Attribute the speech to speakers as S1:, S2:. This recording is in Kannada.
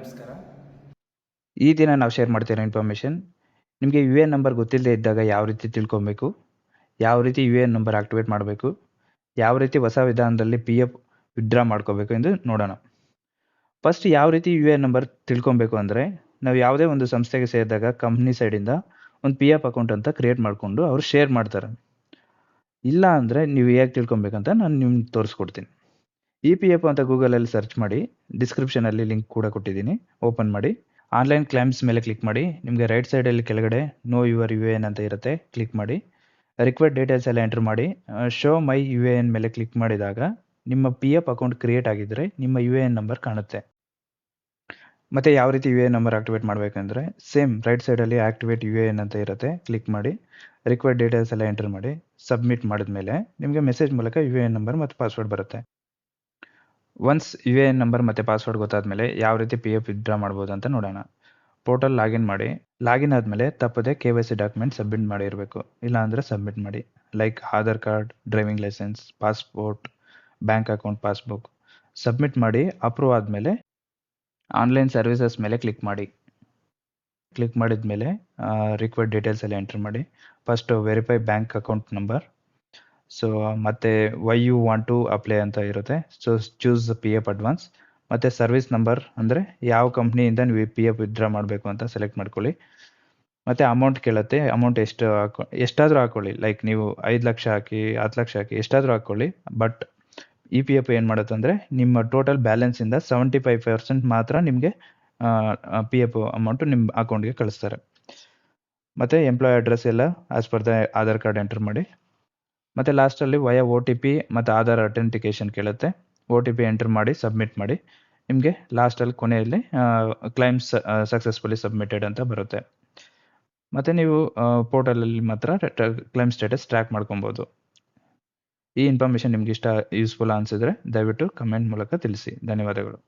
S1: ನಮಸ್ಕಾರ.
S2: ಈ ದಿನ ನಾವು ಶೇರ್ ಮಾಡ್ತಿರೋ ಇನ್ಫಾರ್ಮೇಷನ್ ನಿಮಗೆ ಯು ಎ ಎನ್ ನಂಬರ್ ಗೊತ್ತಿಲ್ಲದೆ ಇದ್ದಾಗ ಯಾವ ರೀತಿ ತಿಳ್ಕೊಬೇಕು, ಯಾವ ರೀತಿ U A N number activate ಮಾಡಬೇಕು, ಯಾವ ರೀತಿ ಹೊಸ ವಿಧಾನದಲ್ಲಿ ಪಿ ಎಫ್ ವಿತ್ಡ್ರಾ ಮಾಡ್ಕೋಬೇಕು ಎಂದು ನೋಡೋಣ. ಫಸ್ಟ್ ಯಾವ ರೀತಿ ಯು ಎ ಎನ್ ನಂಬರ್ ತಿಳ್ಕೊಬೇಕು ಅಂದರೆ, ನಾವು ಯಾವುದೇ ಒಂದು ಸಂಸ್ಥೆಗೆ ಸೇರಿದಾಗ ಕಂಪ್ನಿ ಸೈಡಿಂದ ಒಂದು ಪಿ ಎಫ್ ಅಕೌಂಟ್ ಅಂತ ಕ್ರಿಯೇಟ್ ಮಾಡಿಕೊಂಡು ಅವರು ಶೇರ್ ಮಾಡ್ತಾರೆ. ಇಲ್ಲ ಅಂದರೆ ನೀವು ಹೇಗೆ ತಿಳ್ಕೊಬೇಕಂತ ನಾನು ನಿಮ್ಗೆ ತೋರಿಸ್ಕೊಡ್ತೀನಿ. ಇ ಪಿ ಎಫ್ ಅಂತ ಗೂಗಲಲ್ಲಿ ಸರ್ಚ್ ಮಾಡಿ, ಡಿಸ್ಕ್ರಿಪ್ಷನಲ್ಲಿ ಲಿಂಕ್ ಕೂಡ ಕೊಟ್ಟಿದ್ದೀನಿ, ಓಪನ್ ಮಾಡಿ. ಆನ್ಲೈನ್ ಕ್ಲೈಮ್ಸ್ ಮೇಲೆ ಕ್ಲಿಕ್ ಮಾಡಿ. ನಿಮಗೆ ರೈಟ್ ಸೈಡಲ್ಲಿ ಕೆಳಗಡೆ know your U A N ಅಂತ ಇರುತ್ತೆ, ಕ್ಲಿಕ್ ಮಾಡಿ. ರಿಕ್ವೈರ್ಡ್ ಡೀಟೇಲ್ಸ್ ಎಲ್ಲ ಎಂಟರ್ ಮಾಡಿ. Show my U A N ಮೇಲೆ ಕ್ಲಿಕ್ ಮಾಡಿದಾಗ ನಿಮ್ಮ ಪಿ ಎಫ್ ಅಕೌಂಟ್ ಕ್ರಿಯೇಟ್ ಆಗಿದ್ದರೆ ನಿಮ್ಮ ಯು ಎ ಎನ್ ನಂಬರ್ ಕಾಣುತ್ತೆ. ಮತ್ತು ಯಾವ ರೀತಿ U A N number activate ಮಾಡಬೇಕಂದ್ರೆ ಸೇಮ್ ರೈಟ್ ಸೈಡಲ್ಲಿ ಆಕ್ಟಿವೇಟ್ ಯು ಎ ಎನ್ ಅಂತ ಇರುತ್ತೆ, ಕ್ಲಿಕ್ ಮಾಡಿ. ರಿಕ್ವೈರ್ಡ್ ಡೀಟೇಲ್ಸ್ ಎಲ್ಲ ಎಂಟರ್ ಮಾಡಿ. ಸಬ್ಮಿಟ್ ಮಾಡಿದ್ಮೇಲೆ ನಿಮಗೆ ಮೆಸೇಜ್ ಮೂಲಕ ಯು ಎ ಎನ್ ನಂಬರ್ ಮತ್ತು ಪಾಸ್ವರ್ಡ್ ಬರುತ್ತೆ. Once U A N number ಮತ್ತು ಪಾಸ್ವರ್ಡ್ ಗೊತ್ತಾದಮೇಲೆ ಯಾವ ರೀತಿ ಪಿ ಎಫ್ ವಿತ್ಡ್ರಾ ಮಾಡ್ಬೋದು ಅಂತ ನೋಡೋಣ. ಪೋರ್ಟಲ್ ಲಾಗಿನ್ ಮಾಡಿ. ಲಾಗಿನ್ ಆದಮೇಲೆ ತಪ್ಪದೆ KYC ಡಾಕ್ಯುಮೆಂಟ್ ಸಬ್ಮಿಟ್ ಮಾಡಿರಬೇಕು, ಇಲ್ಲ ಸಬ್ಮಿಟ್ ಮಾಡಿ. Like Aadhaar card, driving licence, passport, bank account passbook. Submit ಮಾಡಿ ಅಪ್ರೂವ್ ಆದಮೇಲೆ ಆನ್ಲೈನ್ ಸರ್ವಿಸಸ್ ಮೇಲೆ ಕ್ಲಿಕ್ ಮಾಡಿ. ಕ್ಲಿಕ್ ಮಾಡಿದ ಮೇಲೆ ರಿಕ್ವೈರ್ಡ್ ಡೀಟೇಲ್ಸ್ ಎಲ್ಲ ಎಂಟರ್ ಮಾಡಿ. First verify bank account number. So ಮತ್ತು why you want to apply ಅಂತ ಇರುತ್ತೆ. So choose P F advance. ಮತ್ತು ಸರ್ವಿಸ್ ನಂಬರ್ ಅಂದರೆ ಯಾವ ಕಂಪ್ನಿಯಿಂದ ನೀವು ಪಿ ಎಫ್ ವಿತ್ಡ್ರಾ ಮಾಡಬೇಕು ಅಂತ ಸೆಲೆಕ್ಟ್ ಮಾಡ್ಕೊಳ್ಳಿ. ಮತ್ತು ಅಮೌಂಟ್ ಕೇಳುತ್ತೆ. ಅಮೌಂಟ್ ಎಷ್ಟಾದರೂ ಹಾಕ್ಕೊಳ್ಳಿ. ಲೈಕ್ ನೀವು 5 ಲಕ್ಷ ಹಾಕಿ, 10 ಲಕ್ಷ ಹಾಕಿ, ಎಷ್ಟಾದರೂ ಹಾಕ್ಕೊಳ್ಳಿ. ಬಟ್ ಇ ಪಿ ಎಫ್ ಏನು ಮಾಡುತ್ತೆ ಅಂದರೆ ನಿಮ್ಮ ಟೋಟಲ್ ಬ್ಯಾಲೆನ್ಸಿಂದ 75% ಮಾತ್ರ ನಿಮಗೆ ಪಿ ಎಫ್ ಅಮೌಂಟು ನಿಮ್ಮ ಅಕೌಂಟ್ಗೆ ಕಳಿಸ್ತಾರೆ. ಮತ್ತು ಎಂಪ್ಲಾಯ್ ಅಡ್ರೆಸ್ ಎಲ್ಲ as per the Aadhaar card enter ಮಾಡಿ. ಮತ್ತು ಲಾಸ್ಟಲ್ಲಿ ವಯ ಒ ಟಿ ಪಿ ಮತ್ತು ಆಧಾರ್ ಅಥೆಂಟಿಕೇಷನ್ ಕೇಳುತ್ತೆ. ಒ ಟಿ ಪಿ ಎಂಟರ್ ಮಾಡಿ ಸಬ್ಮಿಟ್ ಮಾಡಿ. ನಿಮಗೆ ಲಾಸ್ಟಲ್ಲಿ ಕೊನೆಯಲ್ಲಿ ಕ್ಲೈಮ್ಸ್ ಸಕ್ಸಸ್ಫುಲಿ ಸಬ್ಮಿಟೆಡ್ ಅಂತ ಬರುತ್ತೆ. ಮತ್ತು ನೀವು ಪೋರ್ಟಲಲ್ಲಿ ಮಾತ್ರ ಕ್ಲೈಮ್ ಸ್ಟೇಟಸ್ ಟ್ರ್ಯಾಕ್ ಮಾಡ್ಕೊಬೋದು. ಈ ಇನ್ಫಾರ್ಮೇಷನ್ ನಿಮ್ಗೆ ಯೂಸ್ಫುಲ್ ಅನಿಸಿದ್ರೆ ದಯವಿಟ್ಟು ಕಮೆಂಟ್ ಮೂಲಕ ತಿಳಿಸಿ. ಧನ್ಯವಾದಗಳು.